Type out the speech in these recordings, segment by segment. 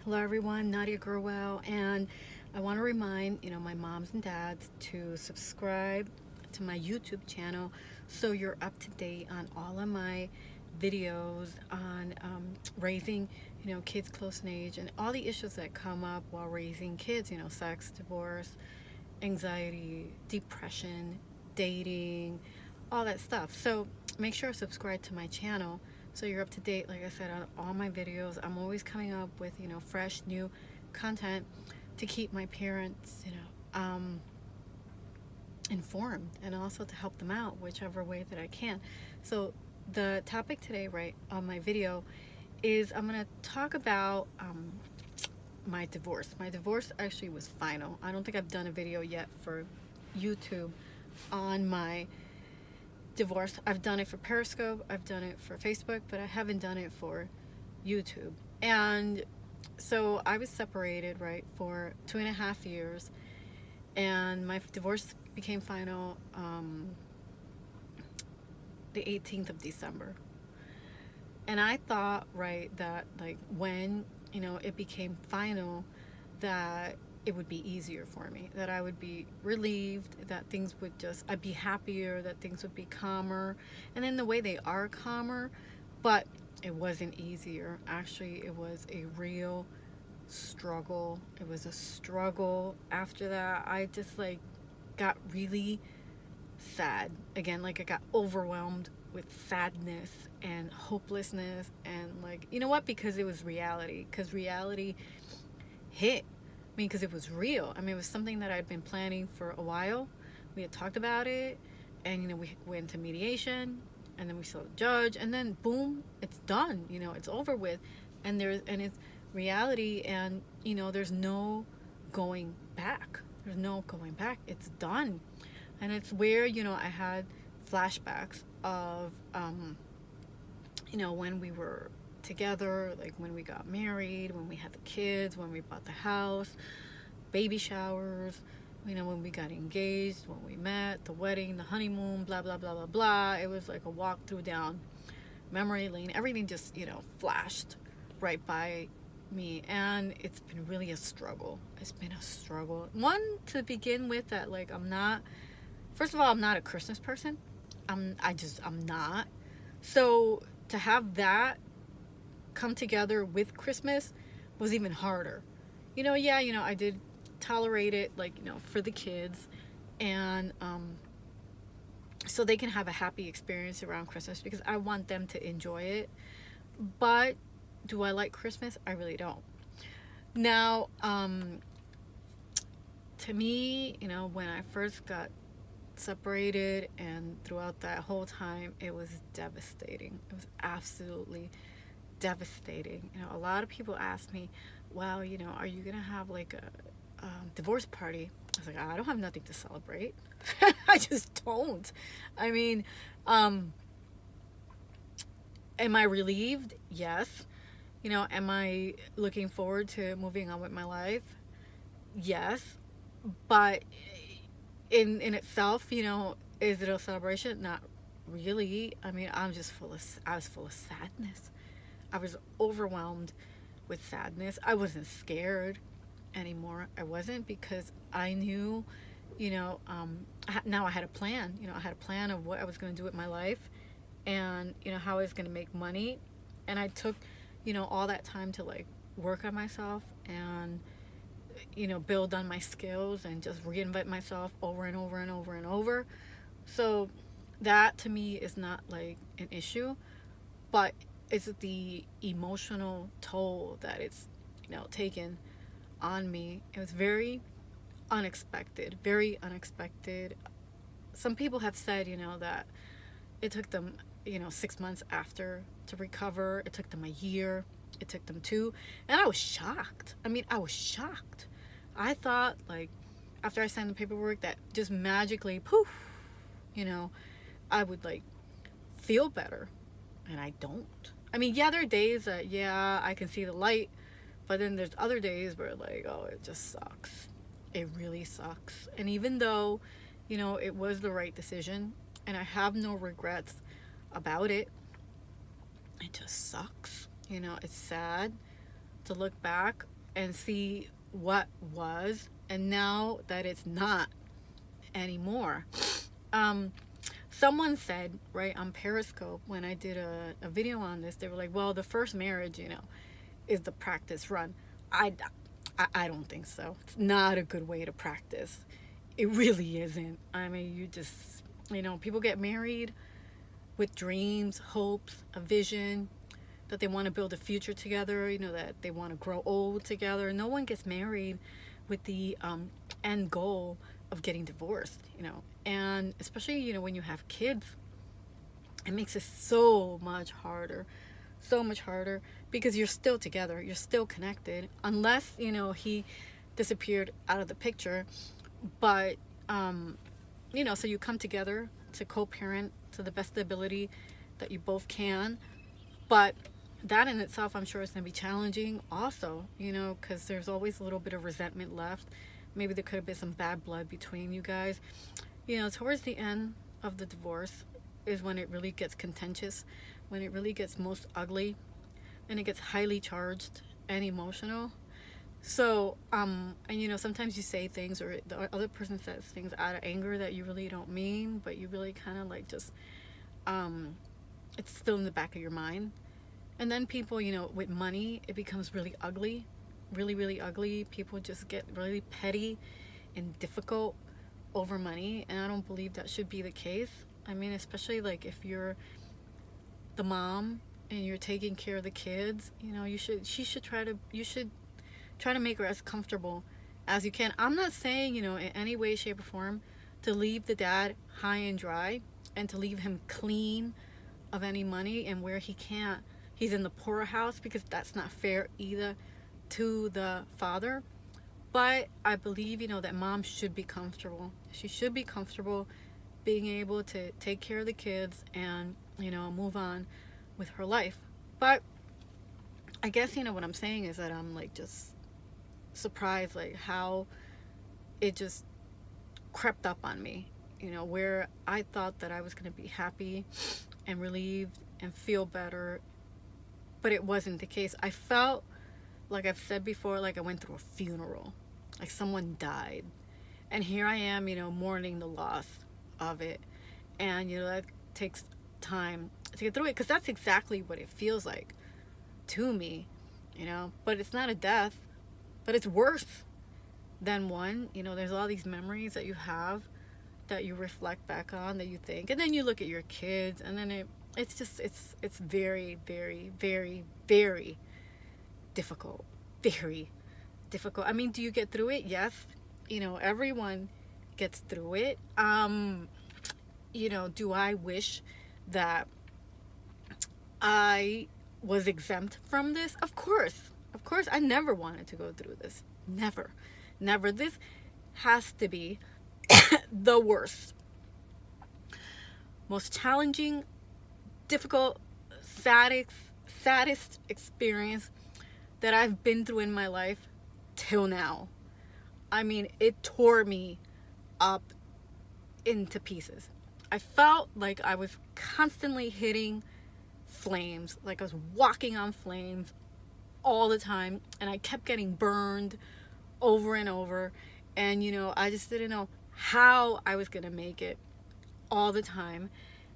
Hello everyone, Nadia Gurwell, and I want to remind my moms and dads to subscribe to my YouTube channel so you're up to date on all of my videos on raising kids close in age and all the issues that come up while raising kids, sex, divorce, anxiety, depression, dating, all that stuff. So make sure to subscribe to my channel so you're up to date, like I said, on all my videos. I'm always coming up with fresh new content to keep my parents informed, and also to help them out whichever way that I can. So the topic today, right, on my video is I'm going to talk about my divorce. My divorce actually was final. I don't think I've done a video yet for YouTube on my divorce. I've done it for Periscope, I've done it for Facebook, but I haven't done it for YouTube. And so I was separated, right, for 2.5 years, and my divorce became final the 18th of December. And I thought, right, that like when it became final, that it would be easier for me, that I would be relieved, that things would I'd be happier, that things would be calmer. And then the way they are calmer, but it wasn't easier. Actually, it was a real struggle. It was a struggle. After that, I just got really sad again. Like I got overwhelmed with sadness and hopelessness, and because it was reality, because reality hit. Because it was real. It was something that I'd been planning for a while. We had talked about it, and we went to mediation, and then we saw the judge, and then boom, it's done. It's over with, and it's reality, and there's no going back. There's no going back. It's done, and it's where I had flashbacks of when we were together, like when we got married, when we had the kids, when we bought the house, baby showers, when we got engaged, when we met, the wedding, the honeymoon, blah blah blah blah blah. It was like a walk through down memory lane. Everything just flashed right by me, and it's been really a struggle. It's been a struggle. One, to begin with, that I'm not, first of all, I'm not a Christmas person. I'm not. So to have that come together with Christmas was even harder. I did tolerate it, for the kids, and so they can have a happy experience around Christmas, because I want them to enjoy it. But do I like Christmas? I really don't. Now, to me, when I first got separated, and throughout that whole time, it was devastating. It was absolutely devastating. A lot of people ask me, well, are you gonna have like a divorce party? I was like, I don't have nothing to celebrate. I just don't. Am I relieved? Yes. Am I looking forward to moving on with my life? Yes. But in itself, is it a celebration? Not really. I was full of sadness. I was overwhelmed with sadness. I wasn't scared anymore. I wasn't, because I knew, now I had a plan. I had a plan of what I was going to do with my life, and, how I was going to make money. And I took, all that time to work on myself, and, build on my skills, and just reinvent myself over and over and over and over. So that to me is not an issue, but it's the emotional toll that it's taken on me. It was very unexpected, very unexpected. Some people have said that it took them 6 months after to recover. It took them a year. It took them 2, and I was shocked. I was shocked. I thought after I signed the paperwork that just magically poof, I would feel better, and I don't. There are days that, I can see the light, but then there's other days where oh, it just sucks. It really sucks. And even though, it was the right decision, and I have no regrets about it, it just sucks. It's sad to look back and see what was, and now that it's not anymore. Um, Someone said, right, on Periscope, when I did a video on this, they were like, well, the first marriage, is the practice run. I, I don't think so. It's not a good way to practice. It really isn't. I mean, you just, people get married with dreams, hopes, a vision, that they want to build a future together, that they want to grow old together. No one gets married with the end goal of getting divorced. And especially, when you have kids, it makes it so much harder. So much harder because you're still together, you're still connected, unless, he disappeared out of the picture. But, so you come together to co parent to the best ability that you both can. But that in itself, I'm sure, is going to be challenging also, because there's always a little bit of resentment left. Maybe there could have been some bad blood between you guys. Towards the end of the divorce is when it really gets contentious, when it really gets most ugly, and it gets highly charged and emotional. So, and sometimes you say things, or the other person says things out of anger that you really don't mean, but you really kind of like just, it's still in the back of your mind. And then people, with money, it becomes really ugly, really, really ugly. People just get really petty and difficult over money, and I don't believe that should be the case. I mean, especially like if you're the mom and you're taking care of the kids, you should try to make her as comfortable as you can. I'm not saying, in any way, shape, or form to leave the dad high and dry and to leave him clean of any money, and where he's in the poorhouse, because that's not fair either to the father. But I believe, that mom should be comfortable. She should be comfortable being able to take care of the kids and, move on with her life. But I guess, what I'm saying is that I'm like just surprised, like how it just crept up on me, where I thought that I was going to be happy and relieved and feel better, but it wasn't the case. I felt, like I've said before, like I went through a funeral, like someone died, and here I am, mourning the loss of it. And that takes time to get through it, because that's exactly what it feels like to me, but it's not a death, but it's worse than one. There's all these memories that you have, that you reflect back on, that you think, and then you look at your kids, and then it's very, very, very, very difficult. Very difficult. I mean, do you get through it? Yes. Everyone gets through it. Do I wish that I was exempt from this? Of course. Of course. I never wanted to go through this. Never. Never. This has to be the worst, most challenging, difficult, saddest experience that I've been through in my life till now. I mean, it tore me up into pieces. I felt like I was constantly hitting flames, like I was walking on flames all the time, and I kept getting burned over and over. And I just didn't know how I was gonna make it all the time.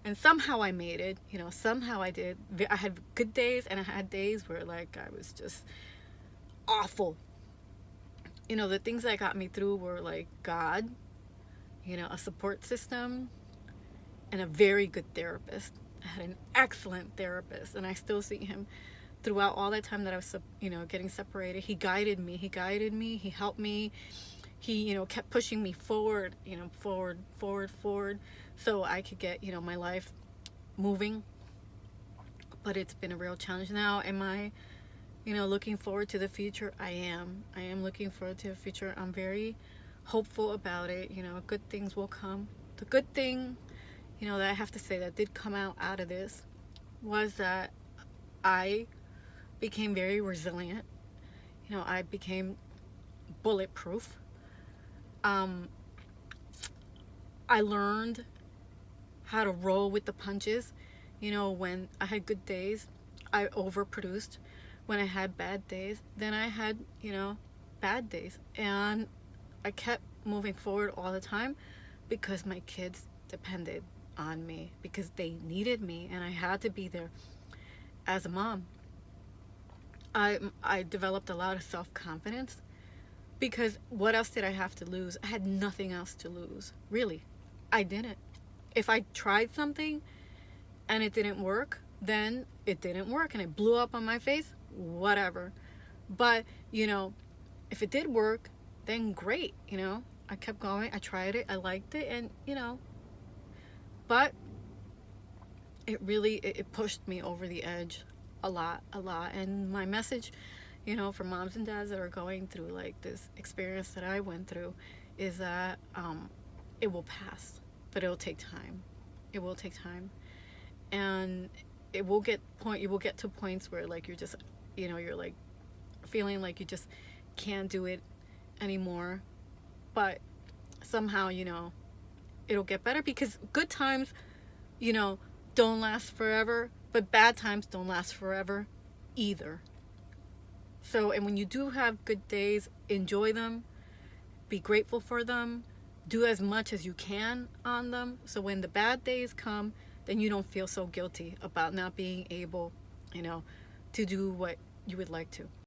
And somehow I made it. Somehow I did. I had good days, and I had days where like I was just awful. The things that got me through were like God, a support system, and a very good therapist. I had an excellent therapist, and I still see him throughout all that time that I was, getting separated. He guided me. He helped me. He, kept pushing me forward, forward, so I could get, my life moving. But it's been a real challenge. Now, am I, looking forward to the future? I am looking forward to the future. I'm very hopeful about it. Good things will come. The good thing, that I have to say that did come out of this was that I became very resilient. I became bulletproof. I learned how to roll with the punches. When I had good days, I overproduced. when I had bad days, then I had, bad days. And I kept moving forward all the time because my kids depended on me, because they needed me and I had to be there as a mom. I developed a lot of self-confidence because what else did I have to lose? I had nothing else to lose. Really. I didn't. If I tried something and it didn't work, then it didn't work and it blew up on my face, whatever. But, if it did work, then great, I kept going, I tried it, I liked it, and, but it really, it pushed me over the edge a lot, a lot. And my message, for moms and dads that are going through like this experience that I went through is that it will pass, but it'll take time. It will take time. And you will get to points where like you're just, you're like feeling like you just can't do it anymore. But somehow, it'll get better, because good times, don't last forever, but bad times don't last forever either. So, and when you do have good days, enjoy them, be grateful for them, do as much as you can on them. So when the bad days come, then you don't feel so guilty about not being able, to do what you would like to.